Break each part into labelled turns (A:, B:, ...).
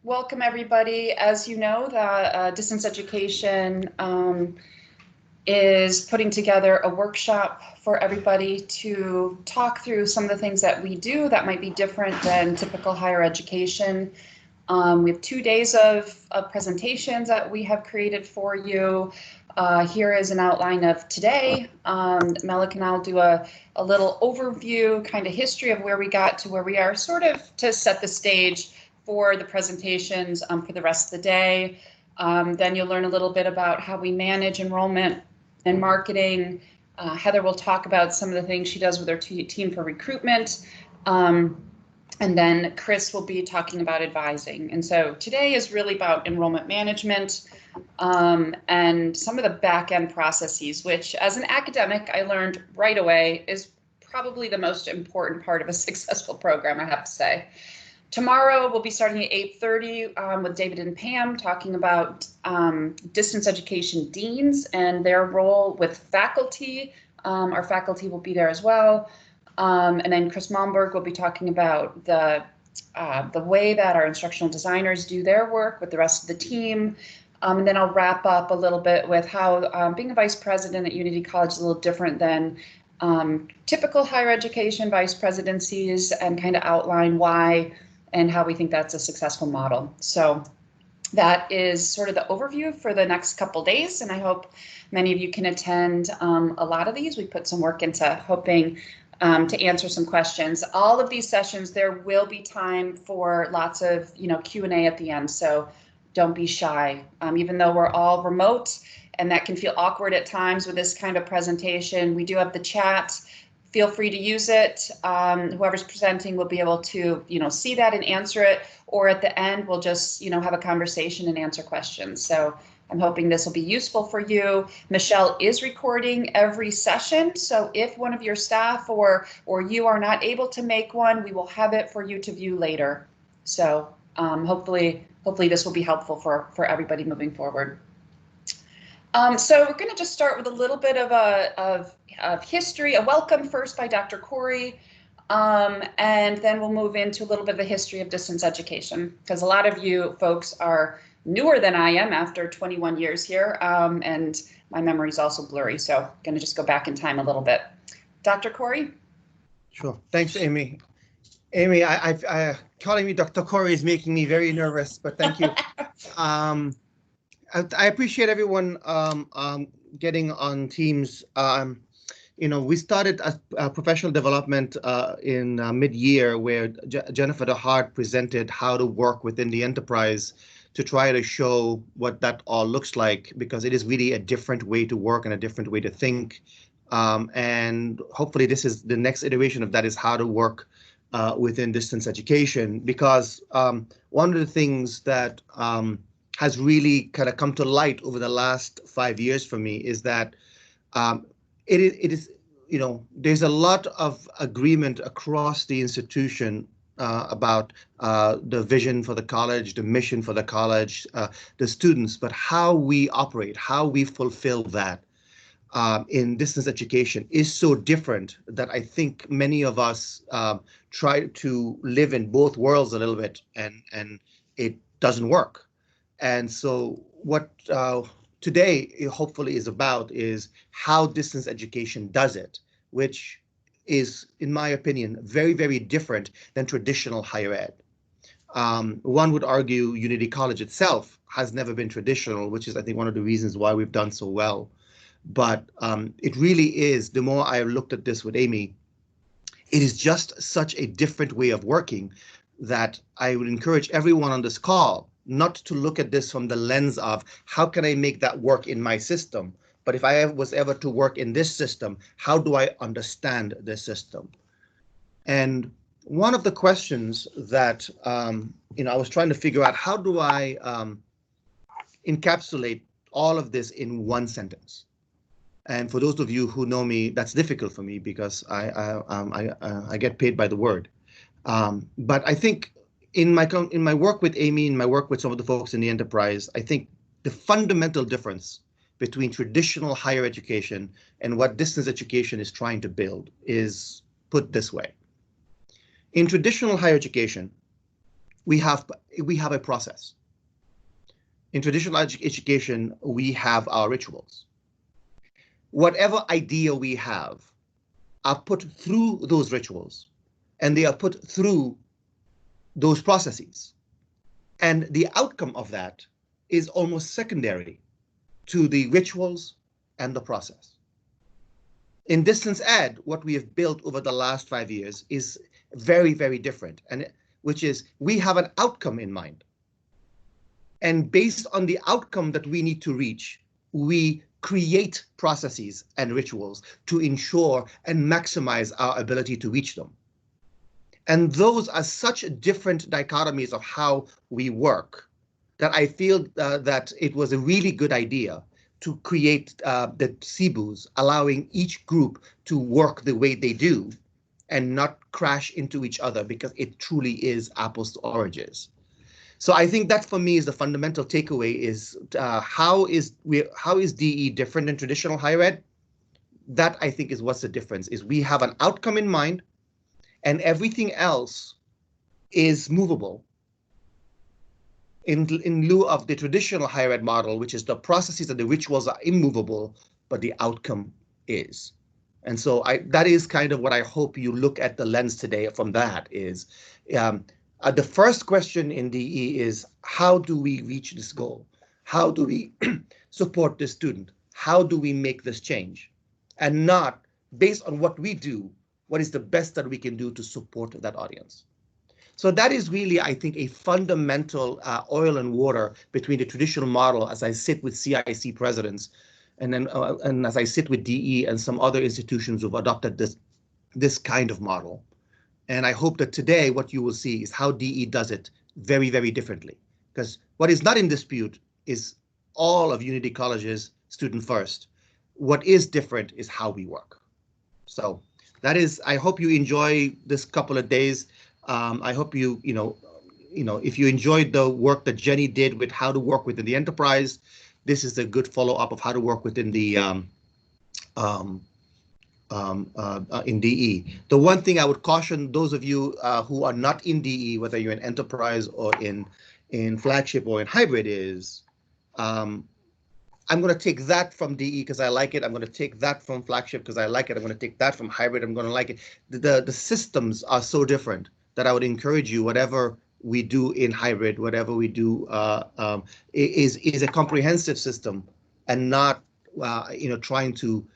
A: welcome everybody. As you know, the distance education is putting together a workshop for everybody to talk through some of the things that we do that might be different than typical higher education. We have 2 days of presentations that we have created for you. Here is an outline of today. Malik and I'll do a little overview, kind of history of where we got to where we are, sort of to set the stage for the presentations for the rest of the day. Then you'll learn a little bit about how we manage enrollment and marketing. Heather will talk about some of the things she does with her team for recruitment. And then Chris will be talking about advising. And so today is really about enrollment management and some of the back end processes, which as an academic, I learned right away is probably the most important part of a successful program, I have to say. Tomorrow we'll be starting at 8:30 with David and Pam talking about distance education deans and their role with faculty. Our faculty will be there as well. And then Chris Momberg will be talking about the way that our instructional designers do their work with the rest of the team. And then I'll wrap up a little bit with how being a vice president at Unity College is a little different than typical higher education vice presidencies, and kind of outline why and how we think that's a successful model. So that is sort of the overview for the next couple days, and I hope many of you can attend a lot of these. We put some work into hoping to answer some questions. All of these sessions, there will be time for lots of Q&A at the end, so don't be shy. Even though we're all remote and that can feel awkward at times with this kind of presentation, we do have the chat. Feel free to use it. Whoever's presenting will be able to see that and answer it, or at the end we'll just have a conversation and answer questions. So I'm hoping this will be useful for you. Michelle is recording every session, so if one of your staff or you are not able to make one, we will have it for you to view later. So hopefully this will be helpful for everybody moving forward. So we're going to just start with a little bit of history, a welcome first by Dr. Corey, and then we'll move into a little bit of the history of distance education, because a lot of you folks are newer than I am after 21 years here, and my memory is also blurry, so I'm going to just go back in time a little bit. Dr. Corey? Sure.
B: Thanks, Amy. Amy, I calling me Dr. Corey is making me very nervous, but thank you. I appreciate everyone getting on Teams. We started a professional development in mid-year, where Jennifer DeHart presented how to work within the enterprise to try to show what that all looks like, because it is really a different way to work and a different way to think. And hopefully this is the next iteration of that, is how to work within distance education, because one of the things that has really kind of come to light over the last 5 years for me is that it is there's a lot of agreement across the institution about the vision for the college, the mission for the college, the students, but how we operate, how we fulfill that in distance education is so different that I think many of us try to live in both worlds a little bit, and it doesn't work. And so what today hopefully is about is how distance education does it, which is, in my opinion, very, very different than traditional higher ed. One would argue Unity College itself has never been traditional, which is, I think, one of the reasons why we've done so well. But it really is, the more I looked at this with Amy, it is just such a different way of working that I would encourage everyone on this call not to look at this from the lens of how can I make that work in my system, but if I was ever to work in this system, how do I understand this system? And one of the questions that I was trying to figure out, how do I encapsulate all of this in one sentence? And for those of you who know me, that's difficult for me because I get paid by the word. But I think in my work with Amy, in my work with some of the folks in the enterprise, I think the fundamental difference between traditional higher education and what distance education is trying to build is put this way. In traditional higher education, we have we have a process. In traditional education, we have our rituals. Whatever idea we have are put through those rituals, and they are put through those processes. And the outcome of that is almost secondary to the rituals and the process. In distance ed, what we have built over the last 5 years is very, very different, and which is we have an outcome in mind. And based on the outcome that we need to reach, we create processes and rituals to ensure and maximize our ability to reach them. And those are such different dichotomies of how we work that I feel that it was a really good idea to create the SEBUs, allowing each group to work the way they do and not crash into each other, because it truly is apples to oranges. So I think that for me is the fundamental takeaway is how is DE different than traditional higher ed? That I think is what's the difference, is we have an outcome in mind and everything else is movable. In lieu of the traditional higher ed model, which is the processes and the rituals are immovable, but the outcome is. And so that is kind of what I hope you look at the lens today from that is, the first question in DE is, how do we reach this goal? How do we support this student? How do we make this change? And not based on what we do, what is the best that we can do to support that audience? So that is really, I think, a fundamental oil and water between the traditional model as I sit with CIC presidents and then and as I sit with DE and some other institutions who've adopted this kind of model. And I hope that today what you will see is how DE does it very, very differently. Because what is not in dispute is all of Unity College's student first. What is different is how we work. So that is, I hope you enjoy this couple of days. I hope you if you enjoyed the work that Jenny did with how to work within the enterprise, this is a good follow-up of how to work within the in DE. The one thing I would caution those of you who are not in DE, whether you're in enterprise or in flagship or in hybrid, is I'm going to take that from DE because I like it. I'm going to take that from flagship because I like it. I'm going to take that from hybrid. I'm going to like it. The systems are so different that I would encourage you, whatever we do in hybrid, whatever we do is a comprehensive system and not trying to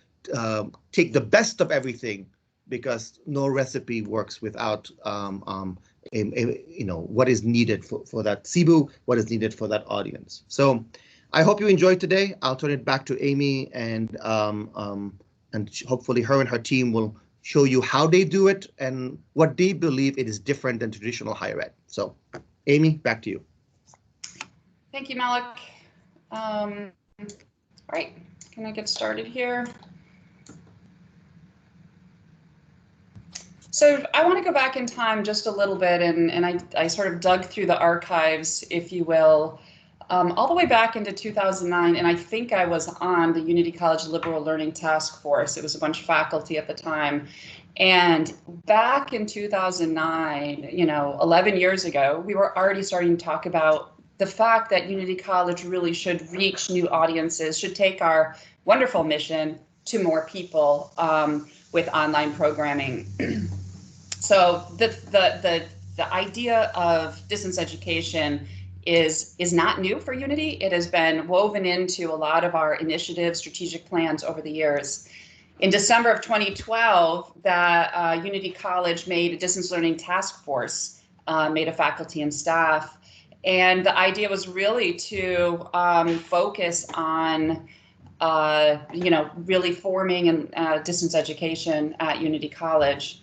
B: take the best of everything, because no recipe works without what is needed for that SEBU, what is needed for that audience. So I hope you enjoyed today. I'll turn it back to Amy, and hopefully her and her team will show you how they do it and what they believe it is different than traditional higher ed. So Amy, back to you.
A: Thank you, Malik. All right, can I get started here? So I want to go back in time just a little bit, and I sort of dug through the archives, if you will, all the way back into 2009, and I think I was on the Unity College Liberal Learning Task Force. It was a bunch of faculty at the time. And back in 2009, 11 years ago, we were already starting to talk about the fact that Unity College really should reach new audiences, should take our wonderful mission to more people with online programming. So the idea of distance education is not new for Unity. It has been woven into a lot of our initiatives, strategic plans over the years. In December of 2012, that Unity College made a distance learning task force, made of faculty and staff. And the idea was really to focus on really forming and distance education at Unity College.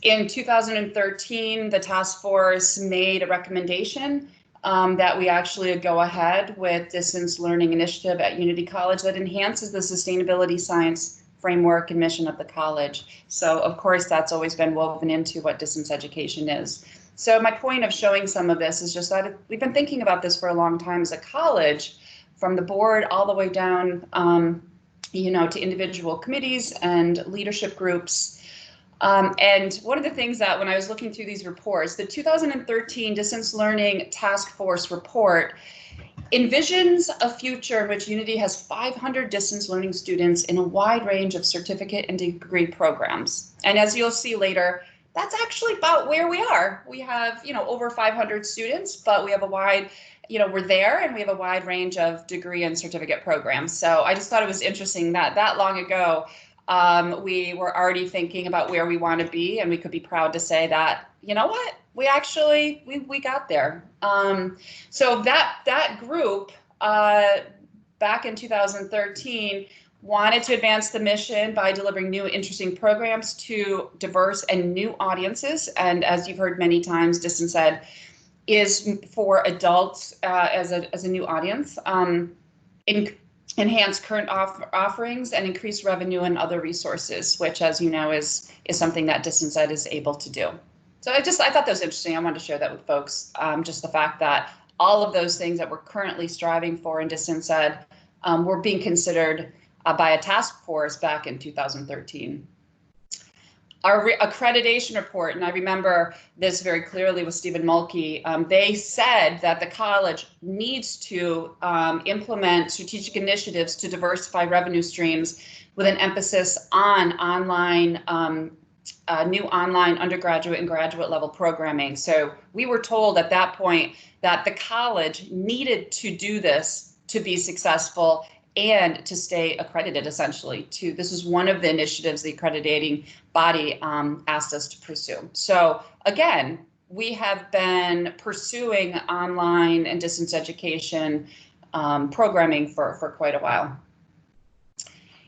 A: In 2013, the task force made a recommendation that we actually go ahead with distance learning initiative at Unity College that enhances the sustainability science framework and mission of the college. So of course, that's always been woven into what distance education is. So my point of showing some of this is just that we've been thinking about this for a long time as a college, from the board all the way down, to individual committees and leadership groups. And one of the things that when I was looking through these reports, the 2013 Distance Learning Task Force report envisions a future in which Unity has 500 distance learning students in a wide range of certificate and degree programs. And as you'll see later, that's actually about where we are. We have, over 500 students, but we have a wide, we're there and we have a wide range of degree and certificate programs. So I just thought it was interesting that long ago, we were already thinking about where we want to be, and we could be proud to say that, you know what, we actually, we got there. So that group back in 2013 wanted to advance the mission by delivering new interesting programs to diverse and new audiences. And as you've heard many times, Distance Ed is for adults as a new audience. Enhance current offerings and increase revenue and other resources, which, as you know, is something that Distance Ed is able to do. So I thought that was interesting. I wanted to share that with folks, just the fact that all of those things that we're currently striving for in Distance Ed were being considered by a task force back in 2013. Our accreditation report, and I remember this very clearly with Stephen Mulkey, they said that the college needs to implement strategic initiatives to diversify revenue streams with an emphasis on online, new online undergraduate and graduate level programming. So we were told at that point that the college needed to do this to be successful and to stay accredited, essentially. This is one of the initiatives the accrediting body asked us to pursue. So again, we have been pursuing online and distance education programming for quite a while.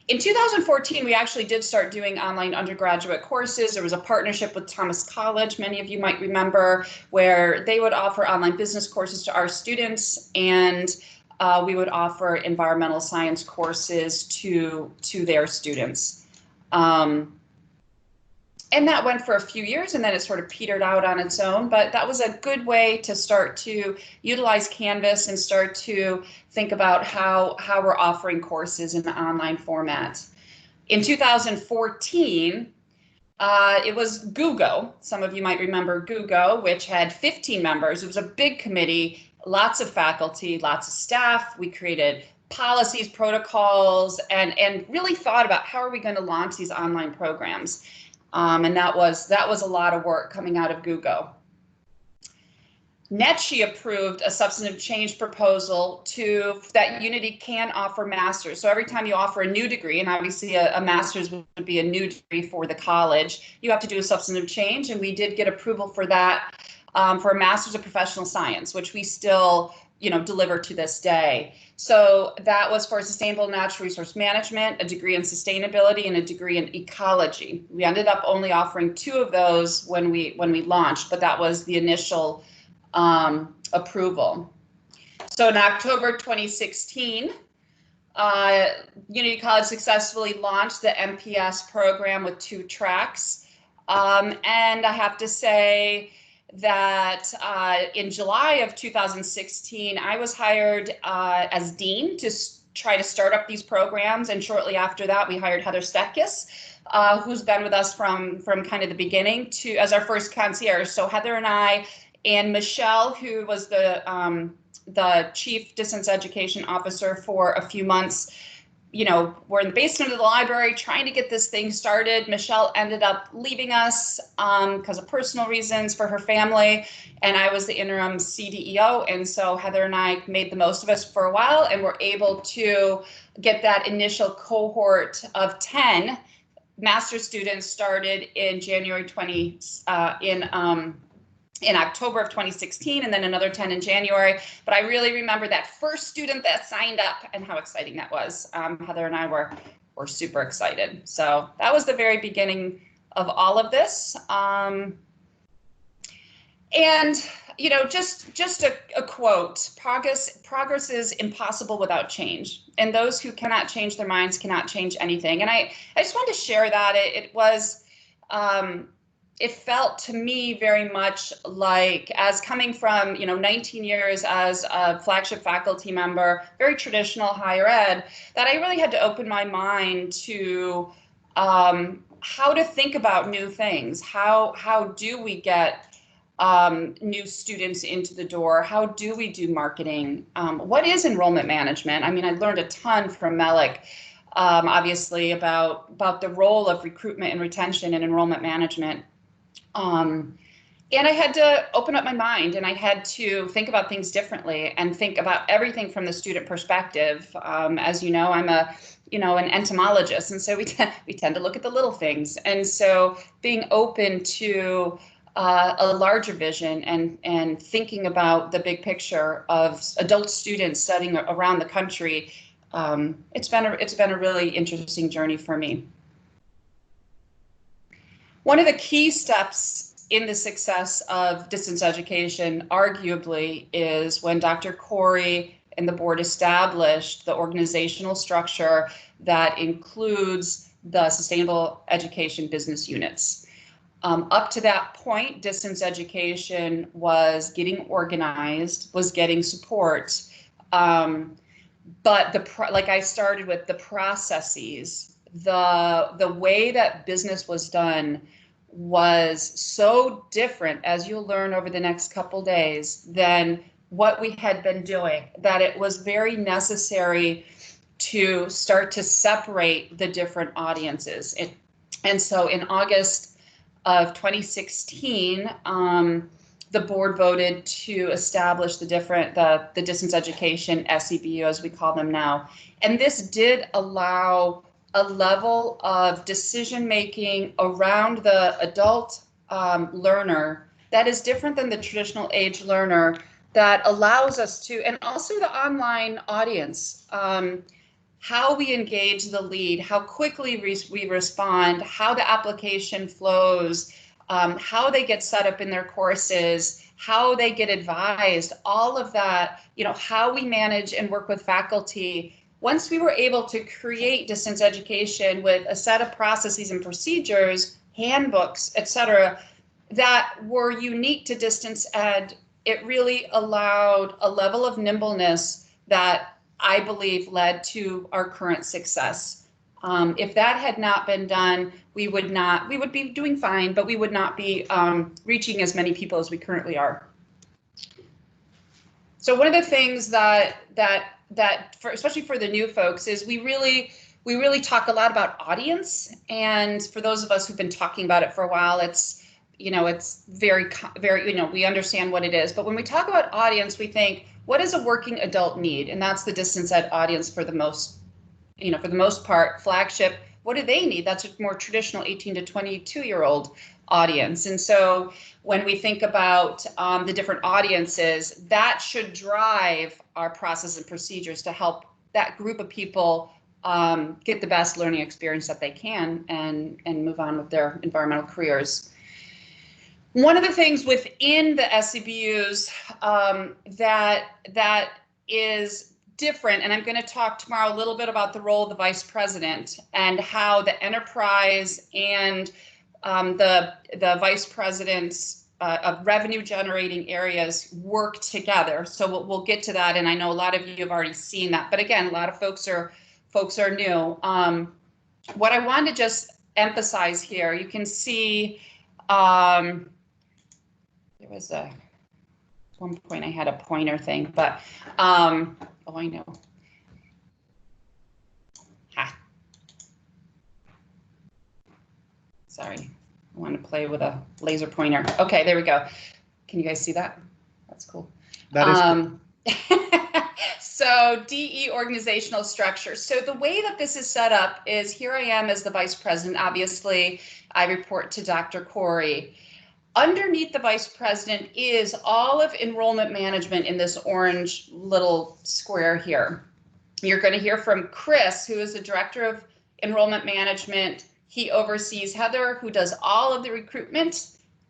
A: In 2014, we actually did start doing online undergraduate courses. There was a partnership with Thomas College, many of you might remember, where they would offer online business courses to our students, and we would offer environmental science courses to their students. And that went for a few years, and then it sort of petered out on its own, but that was a good way to start to utilize Canvas and start to think about how we're offering courses in the online format. In 2014, it was GUGO. Some of you might remember GUGO, which had 15 members. It was a big committee, lots of faculty, lots of staff. We created policies, protocols, and really thought about how are we going to launch these online programs. And that was a lot of work coming out of GUGO. NETCHI approved a substantive change proposal that Unity can offer masters. So every time you offer a new degree, and obviously a master's would be a new degree for the college, you have to do a substantive change, and we did get approval for that for a master's of professional science, which we still deliver to this day. So that was for sustainable natural resource management, a degree in sustainability, and a degree in ecology. We ended up only offering 2 of those when we launched, but that was the initial approval. So in October 2016, Unity College successfully launched the MPS program with 2 tracks. And I have to say that in July of 2016, I was hired as dean to try to start up these programs. And shortly after that, we hired Heather Stetkis, who's been with us from kind of the beginning as our first concierge. So Heather and I and Michelle, who was the chief distance education officer for a few months, we're in the basement of the library trying to get this thing started. Michelle ended up leaving us because of personal reasons for her family, and I was the interim CDEO. And so Heather and I made the most of us for a while, and were able to get that initial cohort of 10 master students started in January in October of 2016, and then another 10 in January. But I really remember that first student that signed up and how exciting that was. Heather and I were super excited. So that was the very beginning of all of this. And just a quote: progress is impossible without change, and those who cannot change their minds cannot change anything. And I just wanted to share that. It felt to me very much like, as coming from 19 years as a flagship faculty member, very traditional higher ed, that I really had to open my mind to how to think about new things. How do we get new students into the door? How do we do marketing? What is enrollment management? I mean, I learned a ton from Melik, obviously, about the role of recruitment and retention and enrollment management. And I had to open up my mind, and I had to think about things differently and think about everything from the student perspective. As you know, I'm an entomologist, and so we tend to look at the little things. And so being open to a larger vision and thinking about the big picture of adult students studying around the country, it's been a really interesting journey for me. One of the key steps in the success of distance education, arguably, is when Dr. Corey and the board established the organizational structure that includes the sustainable education business units. Up to that point, distance education was getting organized, was getting support, but like I started with the processes, the way that business was done was so different, as you'll learn over the next couple days, than what we had been doing, that it was very necessary to start to separate the different audiences. And so in August of 2016, the board voted to establish the distance education SEBU, as we call them now. And this did allow a level of decision making around the adult learner that is different than the traditional age learner, that allows us to, and also the online audience, how we engage the lead, how quickly we respond, how the application flows, how they get set up in their courses, how they get advised, all of that, how we manage and work with faculty. Once we were able to create distance education with a set of processes and procedures, handbooks, et cetera, that were unique to distance ed, it really allowed a level of nimbleness that I believe led to our current success. If that had not been done, we would be doing fine, but we would not be reaching as many people as we currently are. So one of the things that especially for the new folks, is we really talk a lot about audience. And for those of us who've been talking about it for a while, it's very, we understand what it is. But when we talk about audience, we think, what does a working adult need? And that's the distance ed audience for the most part. Flagship, what do they need? That's a more traditional 18 to 22-year-old audience. And so when we think about the different audiences, that should drive our process and procedures to help that group of people get the best learning experience that they can and move on with their environmental careers. One of the things within the SEBUs that is different, and I'm going to talk tomorrow a little bit about the role of the vice president and how the enterprise and the vice presidents of revenue generating areas work together. So we'll get to that, and I know a lot of you have already seen that. But again, a lot of folks are new. What I want to just emphasize here, you can see there was one point I had a pointer thing, but oh, I know. Sorry, I want to play with a laser pointer. Okay, there we go. Can you guys see that? That's cool.
B: That is cool.
A: So DE organizational structure. So the way that this is set up is, here I am as the vice president. Obviously, I report to Dr. Corey. Underneath the vice president is all of enrollment management in this orange little square here. You're going to hear from Chris, who is the director of enrollment management. He oversees Heather, who does all of the recruitment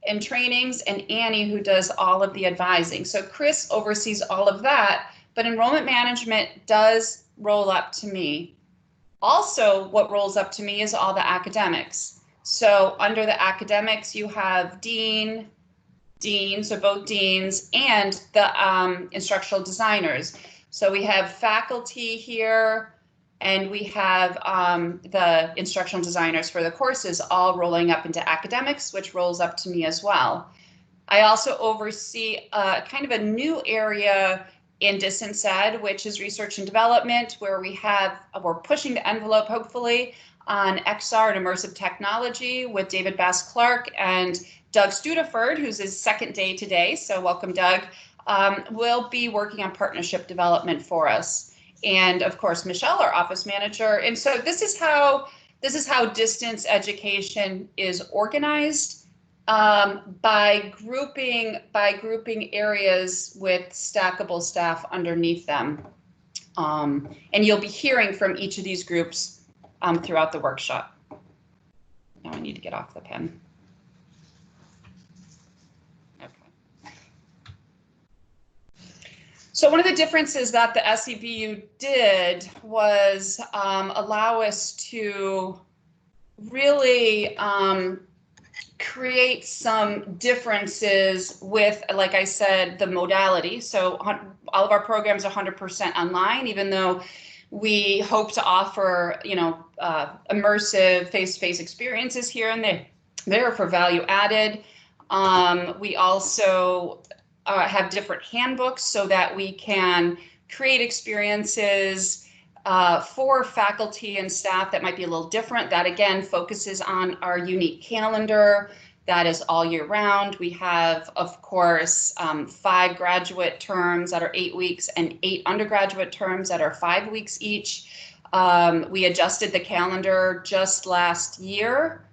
A: and trainings, and Annie, who does all of the advising. So Chris oversees all of that, but enrollment management does roll up to me. Also, what rolls up to me is all the academics. So under the academics, you have deans, so both deans, and the instructional designers. So we have faculty here, And we have the instructional designers for the courses all rolling up into academics, which rolls up to me as well. I also oversee kind of a new area in distance ed, which is research and development, where we're pushing the envelope, hopefully, on XR and immersive technology with David Bass-Clark and Doug Studiford, who's his second day today. So welcome, Doug. Will be working on partnership development for us. And of course, Michelle, our office manager. And so this is how distance education is organized. By grouping areas with stackable staff underneath them. And you'll be hearing from each of these groups throughout the workshop. Now I need to get off the pen. Okay. So one of the differences that the SEBU did was allow us to really create some differences with, like I said, the modality. So all of our programs are 100% online, even though we hope to offer, immersive face-to-face experiences here and there for value added. We also have different handbooks so that we can create experiences for faculty and staff that might be a little different. That again focuses on our unique calendar that is all year round. We have, of course, 5 graduate terms that are 8 weeks and 8 undergraduate terms that are 5 weeks each. We adjusted the calendar just last year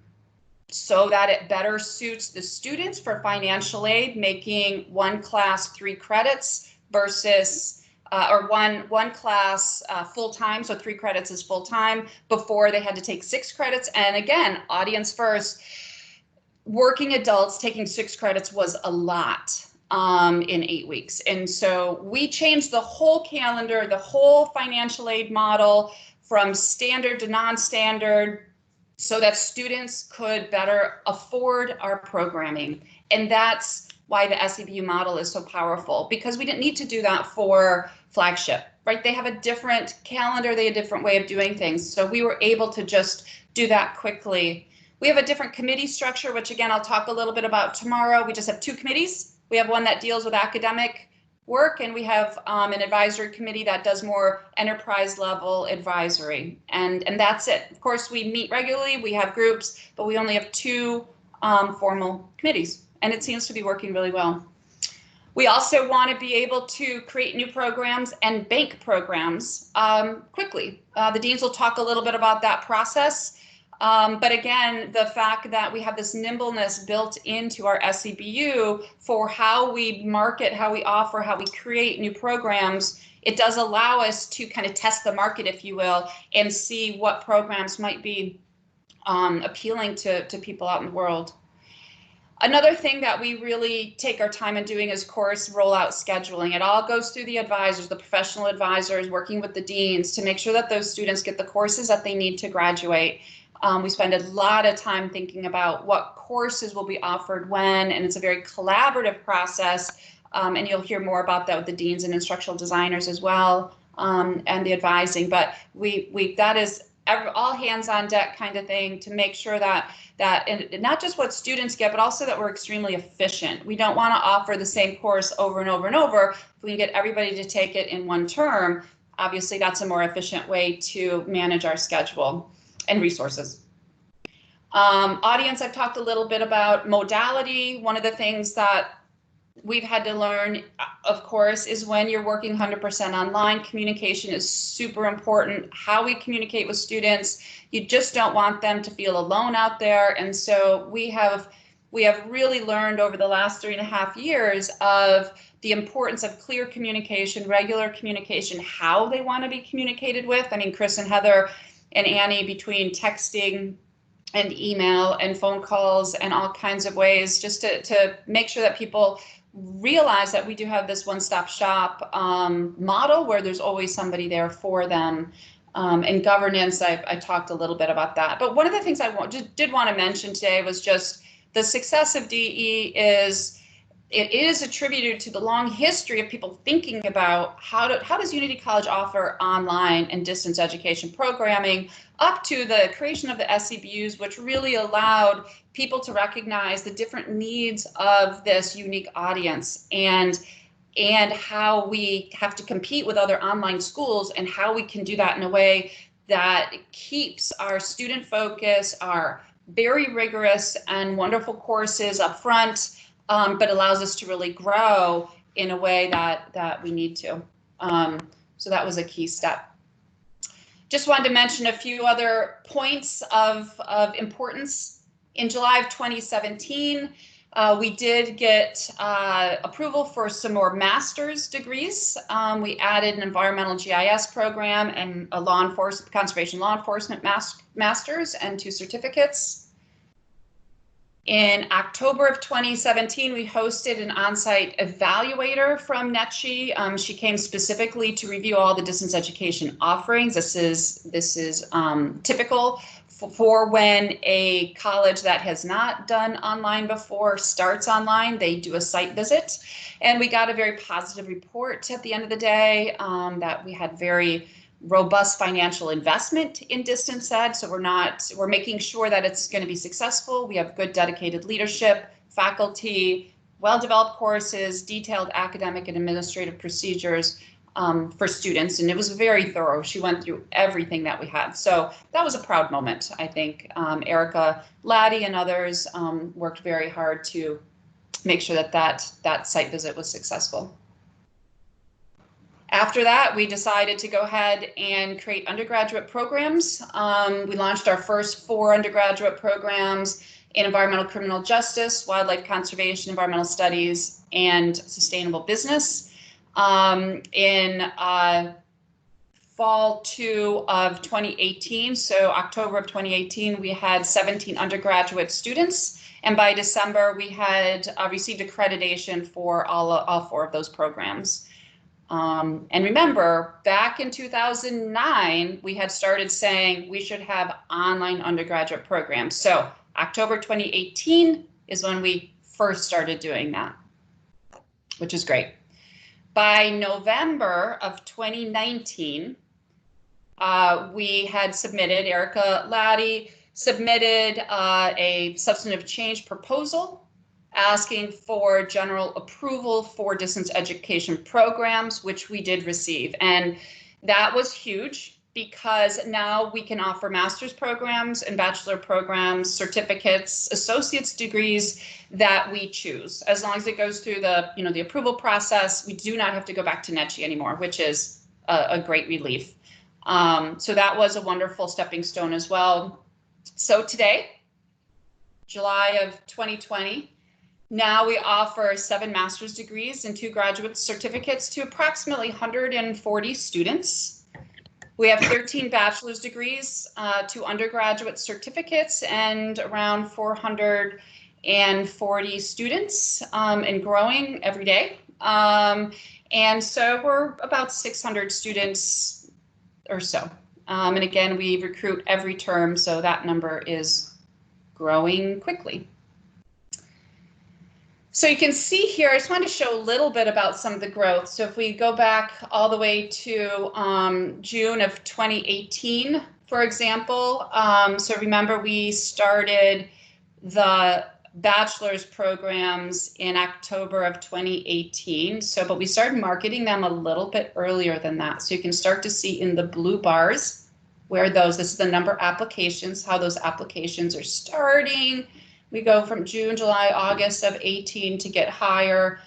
A: so that it better suits the students for financial aid, making one class 3 credits versus or one class full-time, so 3 credits is full-time. Before they had to take 6 credits. And again, audience first, working adults taking 6 credits was a lot in 8 weeks. And so we changed the whole calendar, the whole financial aid model from standard to non-standard so that students could better afford our programming. And that's why the SEBU model is so powerful, because we didn't need to do that for flagship, right? They have a different calendar, they have a different way of doing things. So we were able to just do that quickly. We have a different committee structure, which again, I'll talk a little bit about tomorrow. We just have 2 committees. We have one that deals with academic work, and we have an advisory committee that does more enterprise level advisory. And that's it. Of course, we meet regularly, we have groups, but we only have 2 formal committees, and it seems to be working really well. We also want to be able to create new programs and bank programs quickly. The deans will talk a little bit about that process. But again, the fact that we have this nimbleness built into our SEBU for how we market, how we offer, how we create new programs, it does allow us to kind of test the market, if you will, and see what programs might be appealing to people out in the world. Another thing that we really take our time in doing is course rollout scheduling. It all goes through the advisors, the professional advisors, working with the deans to make sure that those students get the courses that they need to graduate. We spend a lot of time thinking about what courses will be offered when, and it's a very collaborative process. And you'll hear more about that with the deans and instructional designers as well, and the advising. But that is all hands on deck kind of thing to make sure that and not just what students get, but also that we're extremely efficient. We don't want to offer the same course over and over and over. If we can get everybody to take it in one term, obviously that's a more efficient way to manage our schedule and resources. Audience, I've talked a little bit about modality. One of the things that we've had to learn, of course, is when you're working 100% online, communication is super important. How we communicate with students, you just don't want them to feel alone out there. And so we have really learned over the last 3.5 years of the importance of clear communication, regular communication, how they want to be communicated with. I mean, Chris and Heather and Annie, between texting and email and phone calls and all kinds of ways, just to make sure that people realize that we do have this one-stop shop model where there's always somebody there for them. And governance, I talked a little bit about that. But one of the things I did want to mention today was just the success of DE is it is attributed to the long history of people thinking about how does Unity College offer online and distance education programming, up to the creation of the SEBUs, which really allowed people to recognize the different needs of this unique audience, and how we have to compete with other online schools, and how we can do that in a way that keeps our student focus, our very rigorous and wonderful courses up front, but allows us to really grow in a way that we need to. So that was a key step. Just wanted to mention a few other points of importance. In July of 2017, we did get approval for some more master's degrees. We added an environmental GIS program and a conservation law enforcement master's and 2 certificates. In October of 2017, we hosted an on-site evaluator from NETSHE. She came specifically to review all the distance education offerings. This is typical for when a college that has not done online before starts online. They do a site visit, and we got a very positive report at the end of the day, that we had very robust financial investment in distance ed. So we're making sure that it's going to be successful. We have good dedicated leadership, faculty, well-developed courses, detailed academic and administrative procedures for students, and it was very thorough. She went through everything that we had. So that was a proud moment, I think. Erica Laddie and others worked very hard to make sure that site visit was successful. After that, we decided to go ahead and create undergraduate programs. We launched our first 4 undergraduate programs in environmental criminal justice, wildlife conservation, environmental studies, and sustainable business. In fall 2 of 2018, so October of 2018, we had 17 undergraduate students, and by December, we had received accreditation for all 4 of those programs. And remember, back in 2009, we had started saying we should have online undergraduate programs. So October 2018 is when we first started doing that, which is great. By November of 2019, we had submitted, Erica Laddie submitted a substantive change proposal asking for general approval for distance education programs, which we did receive. And that was huge because now we can offer master's programs and bachelor programs, certificates, associate's degrees that we choose. As long as it goes through the, the approval process, we do not have to go back to NETSHE anymore, which is a great relief. So that was a wonderful stepping stone as well. So today, July of 2020, now we offer 7 master's degrees and 2 graduate certificates to approximately 140 students. We have 13 bachelor's degrees, 2 undergraduate certificates, and around 440 students, and growing every day. And so we're about 600 students or so. And again, we recruit every term, so that number is growing quickly. So you can see here, I just wanted to show a little bit about some of the growth. So if we go back all the way to June of 2018, for example, so remember we started the bachelor's programs in October of 2018. But we started marketing them a little bit earlier than that. So you can start to see in the blue bars where this is the number of applications, how those applications are starting. We go from June, July, August of 18 to get higher,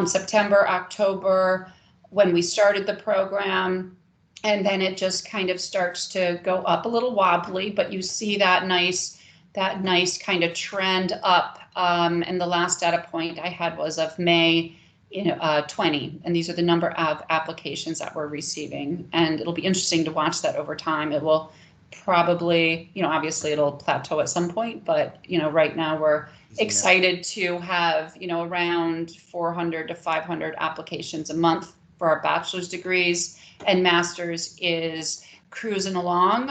A: September, October, when we started the program, and then it just kind of starts to go up a little wobbly, but you see that nice kind of trend up. And the last data point I had was of May 20, and these are the number of applications that we're receiving, and it'll be interesting to watch that over time. It will probably, obviously it'll plateau at some point, but, right now we're excited to have, around 400 to 500 applications a month for our bachelor's degrees, and master's is cruising along.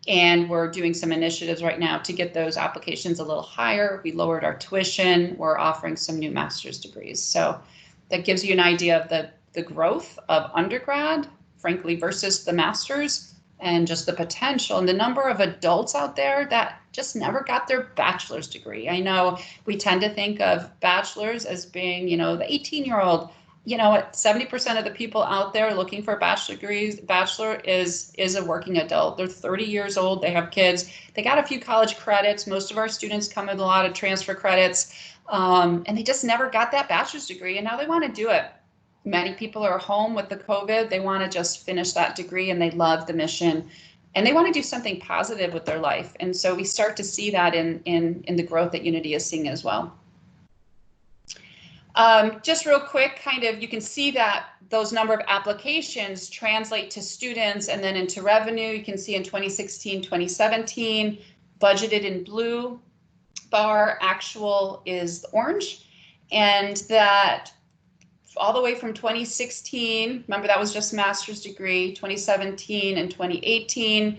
A: And we're doing some initiatives right now to get those applications a little higher. We lowered our tuition. We're offering some new master's degrees. So that gives you an idea of the growth of undergrad, frankly, versus the master's, and just the potential and the number of adults out there that just never got their bachelor's degree. I know we tend to think of bachelor's as being, the 18-year-old. You know what, 70% of the people out there looking for bachelor is a working adult. They're 30 years old, they have kids, they got a few college credits. Most of our students come with a lot of transfer credits, and they just never got that bachelor's degree, and now they want to do it. Many people are home with the COVID. They want to just finish that degree, and they love the mission, and they want to do something positive with their life. And so we start to see that in the growth that Unity is seeing as well. Just real quick, you can see that those number of applications translate to students and then into revenue. You can see in 2016, 2017, budgeted in blue bar, actual is orange, and that all the way from 2016, remember that was just master's degree, 2017 and 2018.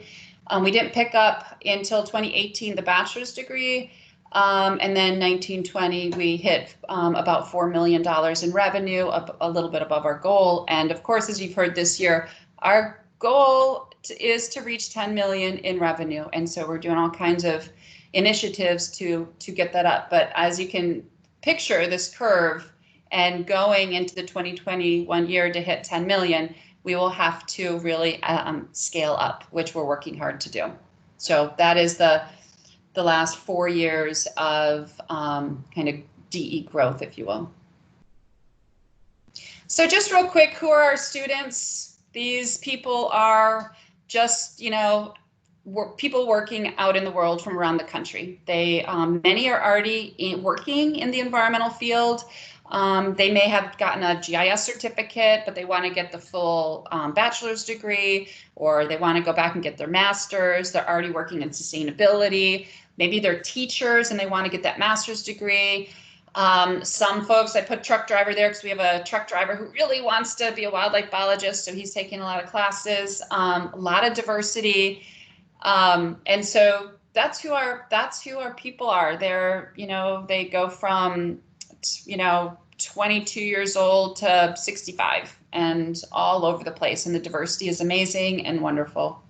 A: We didn't pick up until 2018 the bachelor's degree. And then 1920, we hit about $4 million in revenue, up a little bit above our goal. And of course, as you've heard this year, our goal is to reach 10 million in revenue. And so we're doing all kinds of initiatives to get that up. But as you can picture this curve, and going into the 2021 year to hit 10 million, we will have to really scale up, which we're working hard to do. So that is the last 4 years of kind of DE growth, if you will. So just real quick, who are our students? These people are just, people working out in the world from around the country. They many are already working in the environmental field. They may have gotten a GIS certificate, but they want to get the full bachelor's degree, or they want to go back and get their master's. They're already working in sustainability. Maybe they're teachers and they want to get that master's degree. Some folks, I put truck driver there because we have a truck driver who really wants to be a wildlife biologist, so he's taking a lot of classes, a lot of diversity. And so that's who our people are. They're, they go from 22 years old to 65 and all over the place. And the diversity is amazing and wonderful.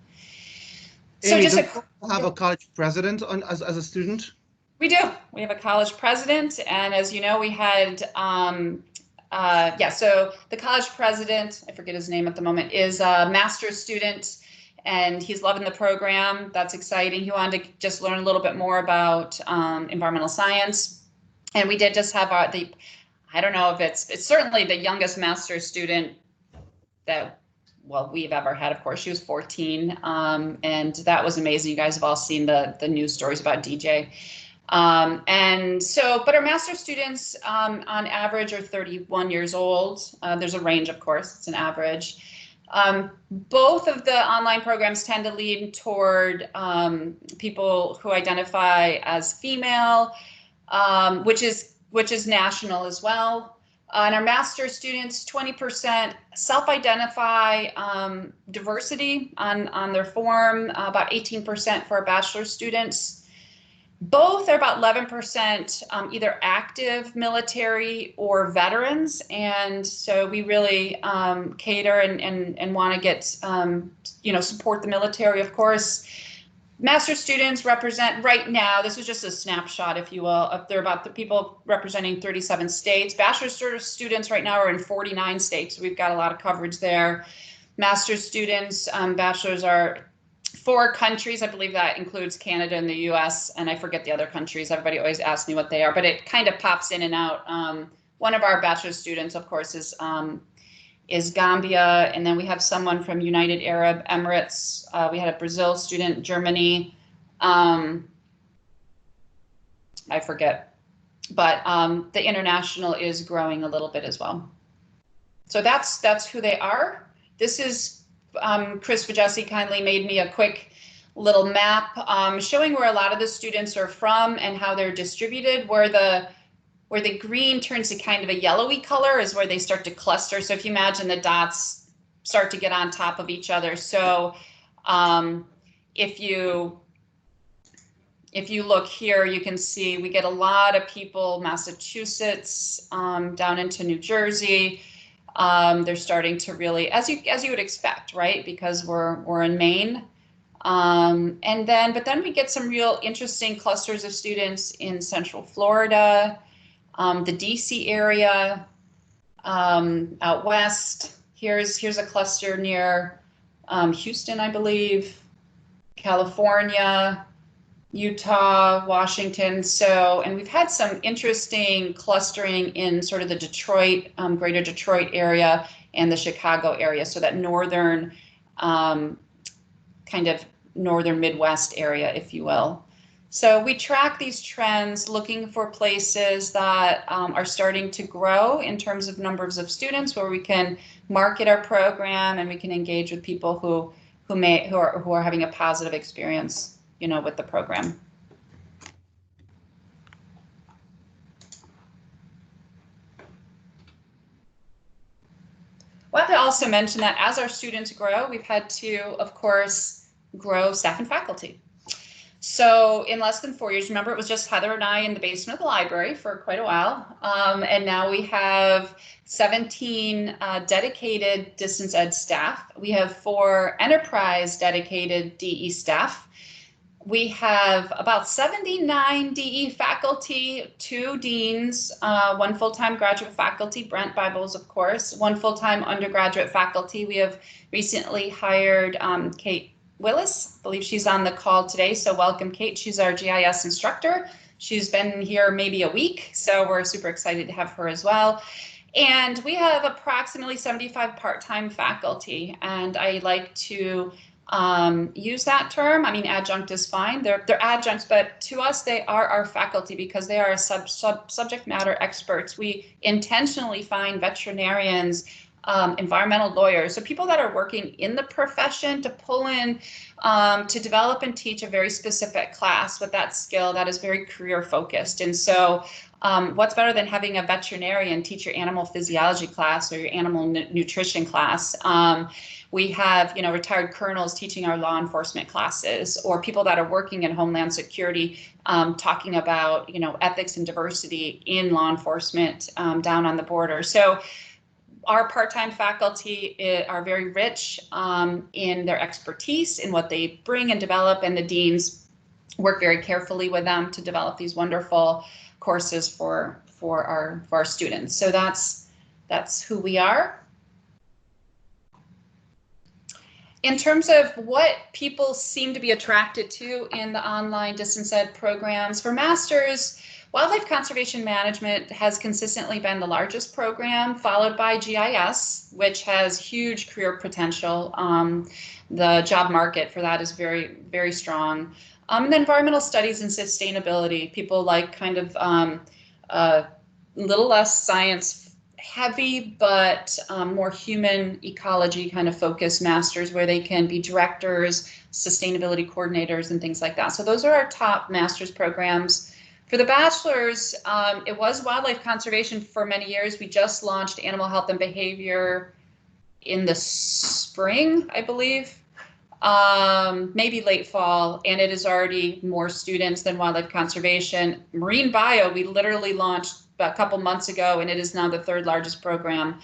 B: Amy, so just have a college president as a student?
A: We do. We have a college president. And as you know, we had, so the college president, I forget his name at the moment, is a master's student. And he's loving the program. That's exciting. He wanted to just learn a little bit more about environmental science. And we did just have I don't know if it's certainly the youngest master's student that, we've ever had. Of course, she was 14, and that was amazing. You guys have all seen the news stories about DJ. And so, but our master's students on average are 31 years old. There's a range, of course, it's an average. Both of the online programs tend to lean toward people who identify as female, which is national as well. And our master's students, 20% self-identify diversity on their form, about 18% for our bachelor's students. Both are about 11% either active military or veterans. And so we really cater and want to get, support the military, of course. Master's students represent right now, this was just a snapshot, if you will, they're about the people representing 37 states. Bachelor's students right now are in 49 states. So we've got a lot of coverage there. Master's students, bachelors are 4 countries. I believe that includes Canada and the US, and I forget the other countries. Everybody always asks me what they are, but it kind of pops in and out. One of our bachelor's students, of course, is Gambia, and then we have someone from United Arab Emirates. We had a Brazil student, Germany. I forget, but the international is growing a little bit as well. So that's who they are. This is Chris Vajesi kindly made me a quick little map showing where a lot of the students are from and how they're distributed, where the green turns to kind of a yellowy color is where they start to cluster. So if you imagine the dots start to get on top of each other. So if you look here, you can see we get a lot of people, Massachusetts, down into New Jersey. They're starting to really, as you would expect, right? Because we're in Maine. But then we get some real interesting clusters of students in Central Florida, the DC area, out west. Here's a cluster near Houston, I believe, California, Utah, Washington. So, and we've had some interesting clustering in sort of the Detroit, greater Detroit area and the Chicago area. So that northern, kind of northern Midwest area, if you will. So we track these trends looking for places that are starting to grow in terms of numbers of students, where we can market our program and we can engage with people who are having a positive experience, with the program. Well, I also mention that as our students grow, we've had to, of course, grow staff and faculty. So in less than 4 years, remember, it was just Heather and I in the basement of the library for quite a while. And now we have 17 dedicated distance ed staff. We have 4 enterprise dedicated DE staff. We have about 79 DE faculty, 2 deans, 1 full-time graduate faculty, Brent Bibles, of course, 1 full-time undergraduate faculty. We have recently hired Kate Willis. I believe she's on the call today, so welcome, Kate. She's our GIS instructor. She's been here maybe a week, so we're super excited to have her as well. And we have approximately 75 part-time faculty, and I like to use that term. I mean, adjunct is fine. They're adjuncts, but to us, they are our faculty because they are subject matter experts. We intentionally find veterinarians, environmental lawyers, so people that are working in the profession to pull in to develop and teach a very specific class with that skill that is very career focused. And so what's better than having a veterinarian teach your animal physiology class or your animal nutrition class? We have, retired colonels teaching our law enforcement classes, or people that are working in Homeland Security talking about, ethics and diversity in law enforcement down on the border. So our part-time faculty are very rich in their expertise, in what they bring and develop, and the deans work very carefully with them to develop these wonderful courses for our students. So that's who we are. In terms of what people seem to be attracted to in the online distance ed programs, for masters, Wildlife Conservation Management has consistently been the largest program, followed by GIS, which has huge career potential. The job market for that is very, very strong. And then environmental studies and sustainability, people like kind of a little less science heavy, but more human ecology kind of focused masters, where they can be directors, sustainability coordinators, and things like that. So those are our top master's programs. For the bachelor's, it was wildlife conservation for many years. We just launched animal health and behavior in the spring, I believe, maybe late fall, and it is already more students than wildlife conservation. Marine bio, we literally launched a couple months ago, and it is now the 3rd largest program.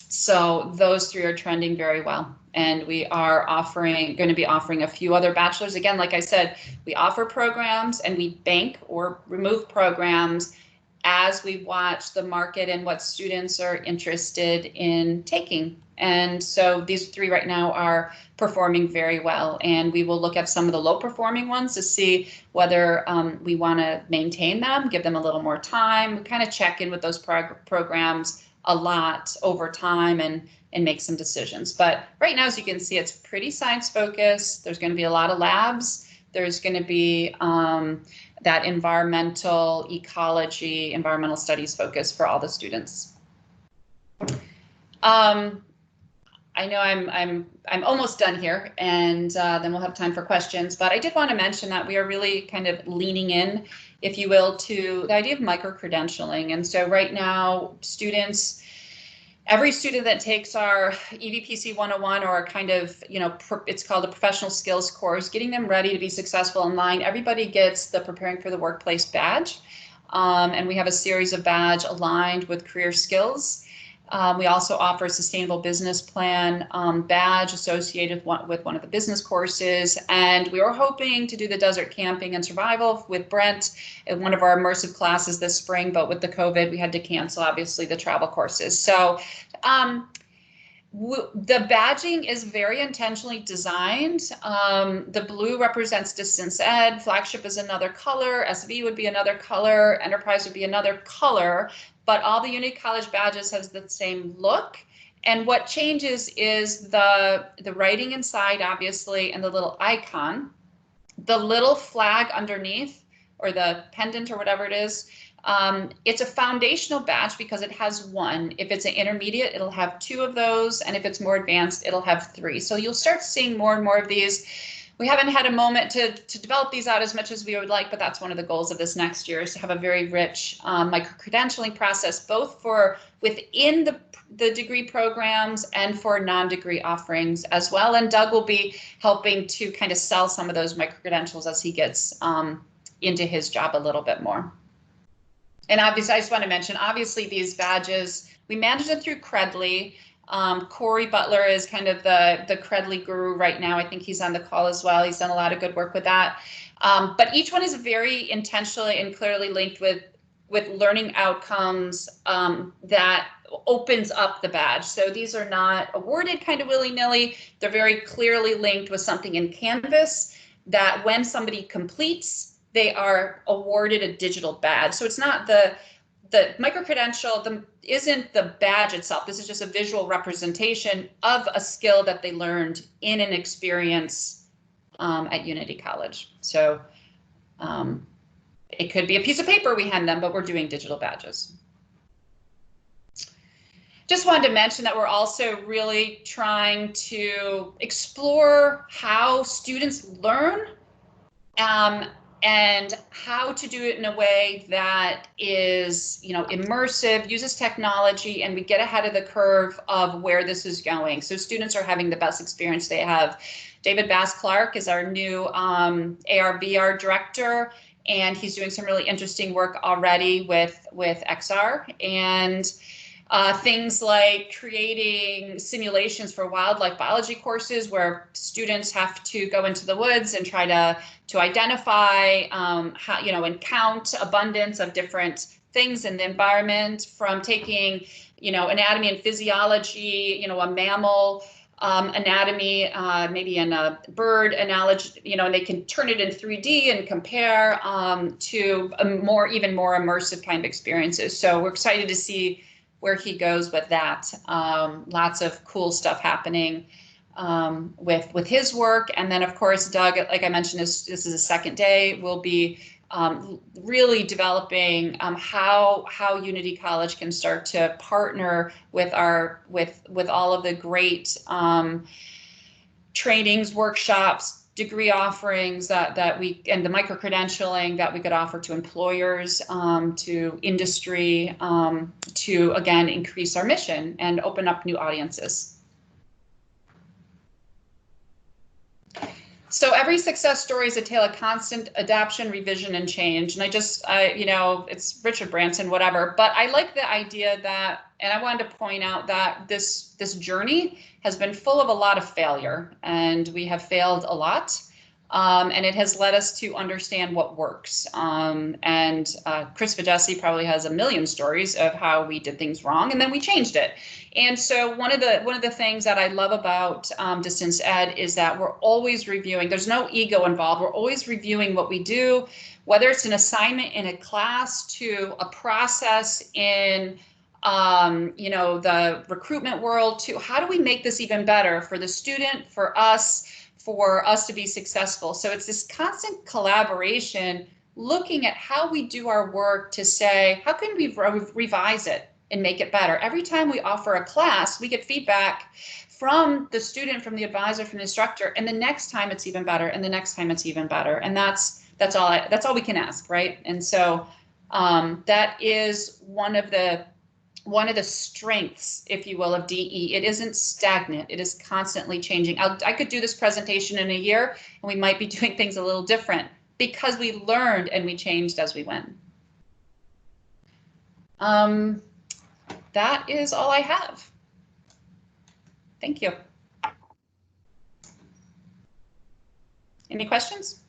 A: So those 3 are trending very well. And we are going to be offering a few other bachelors. Again, like I said, we offer programs and we bank or remove programs as we watch the market and what students are interested in taking. And so these 3 right now are performing very well. And we will look at some of the low performing ones to see whether we want to maintain them, give them a little more time. We kind of check in with those programs a lot over time and make some decisions. But right now, as you can see, it's pretty science focused. There's going to be a lot of labs. There's going to be that environmental ecology, environmental studies focus for all the students. I know I'm almost done here, and then we'll have time for questions. But I did want to mention that we are really kind of leaning in, if you will, to the idea of micro-credentialing. And so right now, students every student that takes our EVPC 101 or kind of, it's called a professional skills course, getting them ready to be successful online, everybody gets the Preparing for the Workplace badge. And we have a series of badge aligned with career skills. We also offer a sustainable business plan badge associated with one of the business courses. And we were hoping to do the desert camping and survival with Brent in one of our immersive classes this spring, but with the COVID, we had to cancel, obviously, the travel courses. So the badging is very intentionally designed. The blue represents distance ed, flagship is another color, SEBU would be another color, enterprise would be another color, but all the Unity College badges has the same look. And what changes is the writing inside, obviously, and the little icon. The little flag underneath, or the pendant or whatever it is, it's a foundational badge because it has one. If it's an intermediate, it'll have 2 of those. And if it's more advanced, it'll have 3. So you'll start seeing more and more of these. We haven't had a moment to develop these out as much as we would like, but that's one of the goals of this next year, is to have a very rich micro-credentialing process, both for within the degree programs and for non-degree offerings as well. And Doug will be helping to kind of sell some of those micro-credentials as he gets into his job a little bit more. And obviously, I just want to mention, obviously, these badges, we manage them through Credly. Corey Butler is kind of the Credly guru right now. I think he's on the call as well. He's done a lot of good work with that. But each one is very intentionally and clearly linked with learning outcomes that opens up the badge. So these are not awarded kind of willy-nilly. They're very clearly linked with something in Canvas that when somebody completes, they are awarded a digital badge. So it's not the micro-credential isn't the badge itself. This is just a visual representation of a skill that they learned in an experience at Unity College. So it could be a piece of paper we hand them, but we're doing digital badges. Just wanted to mention that we're also really trying to explore how students learn and how to do it in a way that is, immersive, uses technology, and we get ahead of the curve of where this is going. So students are having the best experience they have. David Bass-Clark is our new AR/VR director, and he's doing some really interesting work already with XR and things like creating simulations for wildlife biology courses where students have to go into the woods and try to identify how, and count abundance of different things in the environment, from taking, anatomy and physiology, a mammal anatomy, maybe in a bird analogy, and they can turn it in 3D and compare to even more immersive kind of experiences. So we're excited to see where he goes with that. Lots of cool stuff happening with his work. And then, of course, Doug, like I mentioned, this is a second day. We'll be really developing how Unity College can start to partner with all of the great trainings, workshops, degree offerings that we, and the micro-credentialing that we could offer to employers, to industry, to, again, increase our mission and open up new audiences. So every success story is a tale of constant adaptation, revision, and change. And it's Richard Branson, whatever, but I like the idea that, and I wanted to point out that this journey has been full of a lot of failure, and we have failed a lot. And it has led us to understand what works. And Chris Vajesi probably has a million stories of how we did things wrong and then we changed it. And so one of the things that I love about distance ed is that we're always reviewing. There's no ego involved. We're always reviewing what we do, whether it's an assignment in a class to a process in the recruitment world, to how do we make this even better for the student, for us to be successful. So it's this constant collaboration, looking at how we do our work to say, how can we revise it and make it better? Every time we offer a class, we get feedback from the student, from the advisor, from the instructor, and the next time it's even better, and the next time it's even better. And that's all we can ask, right? And so that is one of the one of the strengths, if you will, of DE. It isn't stagnant. It is constantly changing. I could do this presentation in a year and we might be doing things a little different because we learned and we changed as we went. That is all I have. Thank you. Any questions?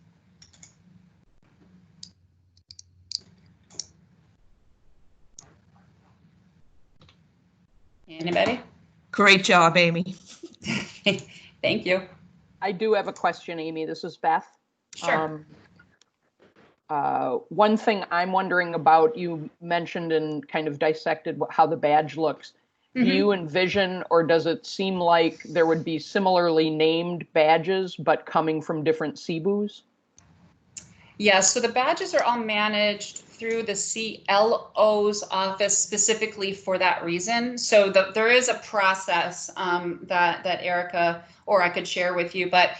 A: Anybody?
C: Great job, Amy.
A: Thank you.
D: I do have a question, Amy. This is Beth.
A: Sure.
D: One thing I'm wondering about, you mentioned and kind of dissected how the badge looks. Do you envision, or does it seem like there would be similarly named badges, but coming from different SEBUs?
A: Yeah, so the badges are all managed through the CLO's office specifically for that reason. So there is a process that Erica, or I could share with you, but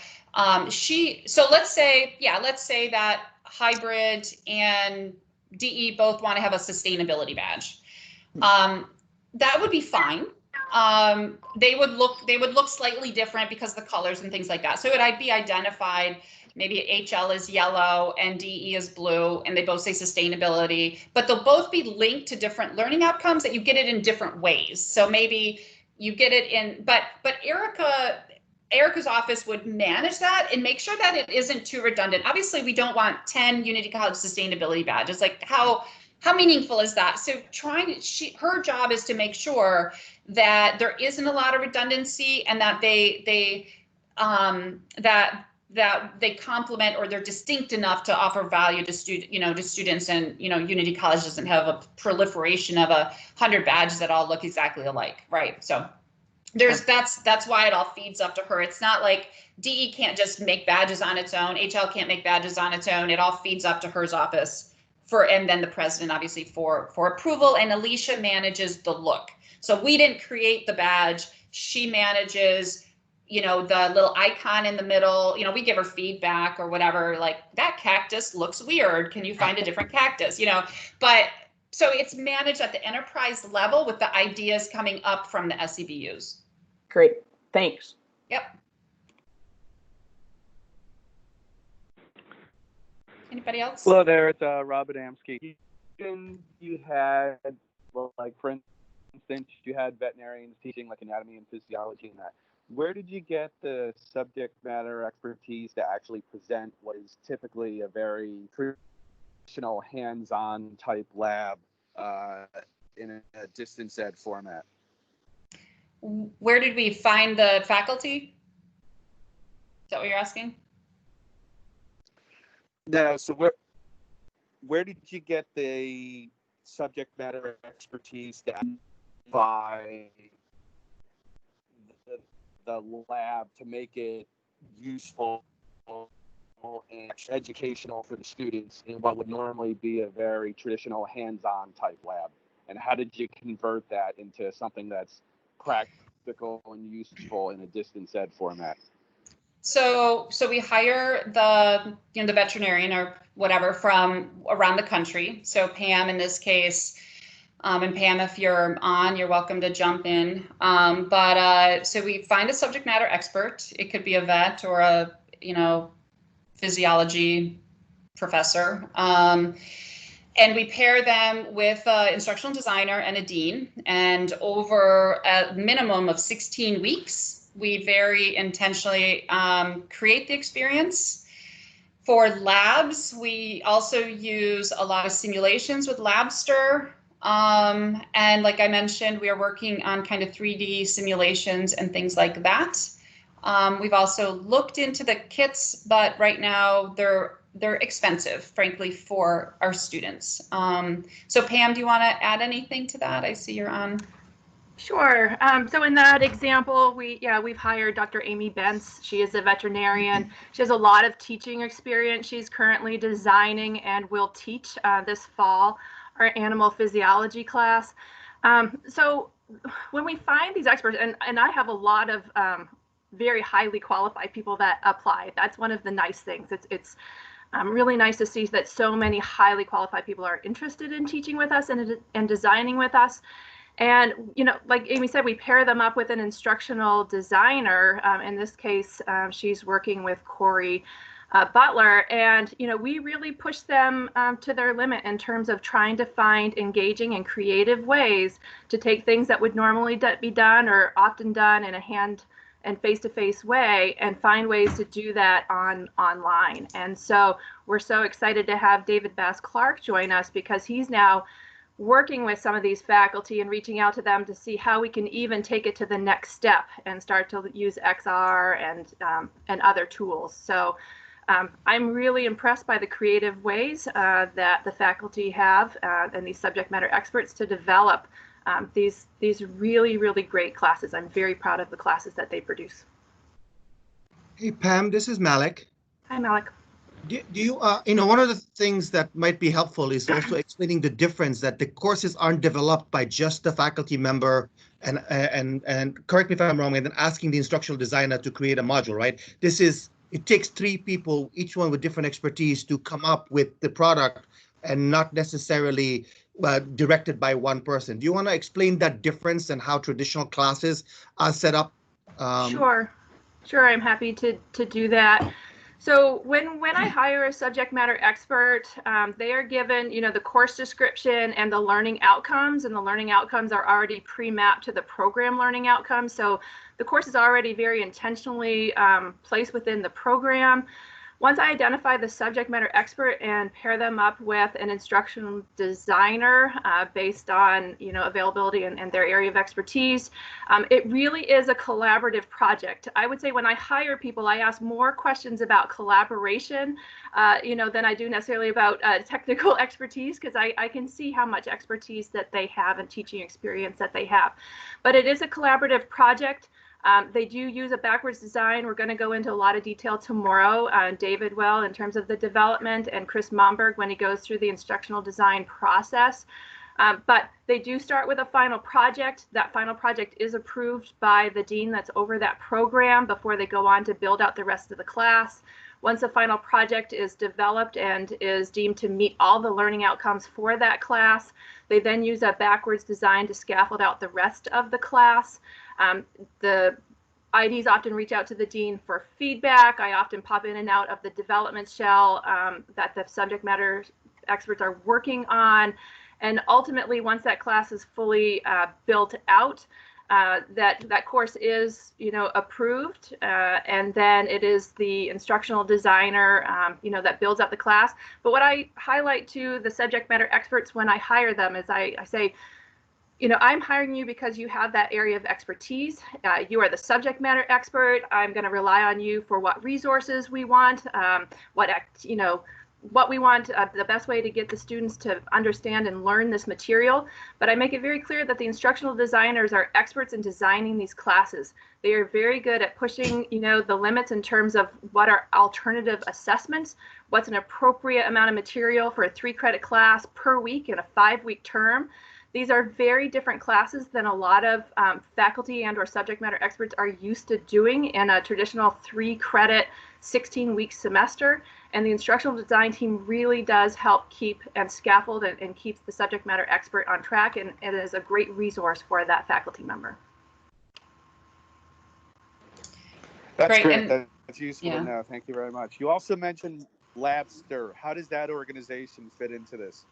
A: so let's say that hybrid and DE both want to have a sustainability badge. That would be fine. They would look slightly different because the colors and things like that. So it would be identified. Maybe HL is yellow and DE is blue, and they both say sustainability, but they'll both be linked to different learning outcomes that you get it in different ways. So maybe you get it in, but Erica's office would manage that and make sure that it isn't too redundant. Obviously, we don't want 10 Unity College sustainability badges. Like how meaningful is that? So her job is to make sure that there isn't a lot of redundancy and that that they complement or they're distinct enough to offer value to students, and Unity College doesn't have a proliferation of 100 badges that all look exactly alike, right? So that's why it all feeds up to her. It's not like DE can't just make badges on its own, HL can't make badges on its own. It all feeds up to her's office and then the president obviously for approval, and Alicia manages the look. So we didn't create the badge. She manages the little icon in the middle. We give her feedback or whatever, like that cactus looks weird. Can you find a different cactus? But so it's managed at the enterprise level with the ideas coming up from the SEBUs.
D: Great, thanks.
A: Yep. Anybody else?
E: Hello there, it's Rob Adamski. You had, for instance, you had veterinarians teaching like anatomy and physiology and that. Where did you get the subject matter expertise to actually present what is typically a very traditional hands-on type lab in a distance ed format?
A: Where did we find the faculty? Is that what you're asking?
E: No, so where did you get the subject matter expertise to by the lab to make it useful and educational for the students in what would normally be a very traditional hands-on type lab? And how did you convert that into something that's practical and useful in a distance ed format?
A: So we hire the veterinarian or whatever from around the country. So Pam in this case, and Pam, if you're on, you're welcome to jump in. So we find a subject matter expert. It could be a vet or a physiology professor. And we pair them with an instructional designer and a dean. And over a minimum of 16 weeks, we very intentionally create the experience. For labs, we also use a lot of simulations with Labster. And like I mentioned, we are working on kind of 3D simulations and things like that. We've also looked into the kits, but right now they're expensive, frankly, for our students. So Pam, do you want to add anything to that? I see you're on.
F: Sure. So in that example, we've hired Dr. Amy Bentz. She is a veterinarian. She has a lot of teaching experience. She's currently designing and will teach this fall our animal physiology class. So when we find these experts, and I have a lot of very highly qualified people that apply. That's one of the nice things. It's really nice to see that so many highly qualified people are interested in teaching with us and designing with us. And, like Amy said, we pair them up with an instructional designer. In this case, she's working with Corey Butler. And, we really push them to their limit in terms of trying to find engaging and creative ways to take things that would normally be done or often done in a hand and face-to-face way and find ways to do that online. And so we're so excited to have David Bass-Clark join us because he's now working with some of these faculty and reaching out to them to see how we can even take it to the next step and start to use XR and other tools. So I'm really impressed by the creative ways that the faculty have and these subject matter experts to develop these really, really great classes. I'm very proud of the classes that they produce.
B: Hey, Pam, this is Malik.
F: Hi, Malik.
B: Do you, one of the things that might be helpful is also explaining the difference that the courses aren't developed by just the faculty member and correct me if I'm wrong, and then asking the instructional designer to create a module, right? It takes 3 people, each one with different expertise, to come up with the product and not necessarily directed by one person. Do you want to explain that difference and how traditional classes are set up?
F: Sure, I'm happy to do that. So when I hire a subject matter expert, they are given, the course description and the learning outcomes, and the learning outcomes are already pre-mapped to the program learning outcomes. So the course is already very intentionally placed within the program. Once I identify the subject matter expert and pair them up with an instructional designer based on availability and their area of expertise, it really is a collaborative project. I would say when I hire people, I ask more questions about collaboration, than I do necessarily about technical expertise, because I can see how much expertise that they have and teaching experience that they have. But it is a collaborative project. They do use a backwards design. We're going to go into a lot of detail tomorrow. David will, in terms of the development, and Chris Momberg when he goes through the instructional design process. But they do start with a final project. That final project is approved by the dean that's over that program before they go on to build out the rest of the class. Once the final project is developed and is deemed to meet all the learning outcomes for that class, they then use a backwards design to scaffold out the rest of the class. The IDs often reach out to the dean for feedback. I often pop in and out of the development shell that the subject matter experts are working on. And ultimately, once that class is fully built out, that course is, approved, and then it is the instructional designer, that builds up the class. But what I highlight to the subject matter experts when I hire them is I say, I'm hiring you because you have that area of expertise. You are the subject matter expert. I'm going to rely on you for what resources we want, what we want, the best way to get the students to understand and learn this material. But I make it very clear that the instructional designers are experts in designing these classes. They are very good at pushing, the limits in terms of what are alternative assessments, what's an appropriate amount of material for a 3-credit class per week in a 5-week term. These are very different classes than a lot of faculty and or subject matter experts are used to doing in a traditional 3-credit, 16-week semester. And the instructional design team really does help keep and scaffold and keeps the subject matter expert on track, and it is a great resource for that faculty member.
E: That's great. That's useful to know. Thank you very much. You also mentioned Labster. How does that organization fit into this?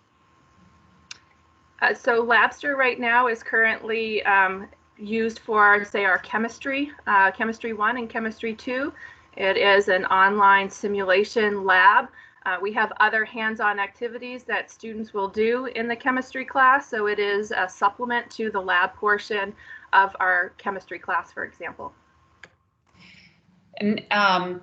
F: So Labster right now is currently used for, say, our chemistry, chemistry 1 and chemistry 2. It is an online simulation lab. We have other hands-on activities that students will do in the chemistry class, so it is a supplement to the lab portion of our chemistry class, for example.
A: And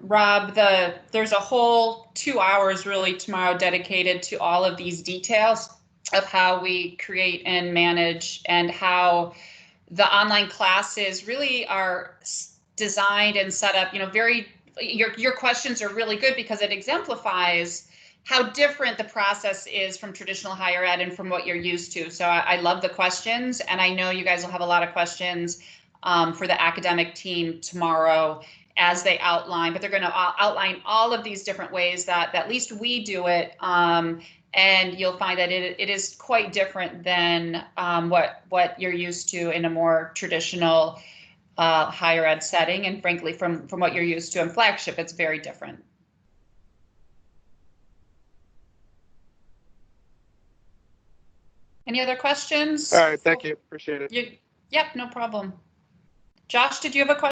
A: Rob, there's a whole 2 hours really tomorrow dedicated to all of these details of how we create and manage, and how the online classes really are designed and set up, your questions are really good because it exemplifies how different the process is from traditional higher ed and from what you're used to. So I love the questions, and I know you guys will have a lot of questions for the academic team tomorrow as they outline, but they're going to outline all of these different ways that at least we do it. and you'll find that it is quite different than what you're used to in a more traditional higher ed setting, and frankly, from what you're used to in flagship, it's very different. Any other questions?
E: All right, thank you. Appreciate it.
A: Yep, no problem. Josh, did you have a question?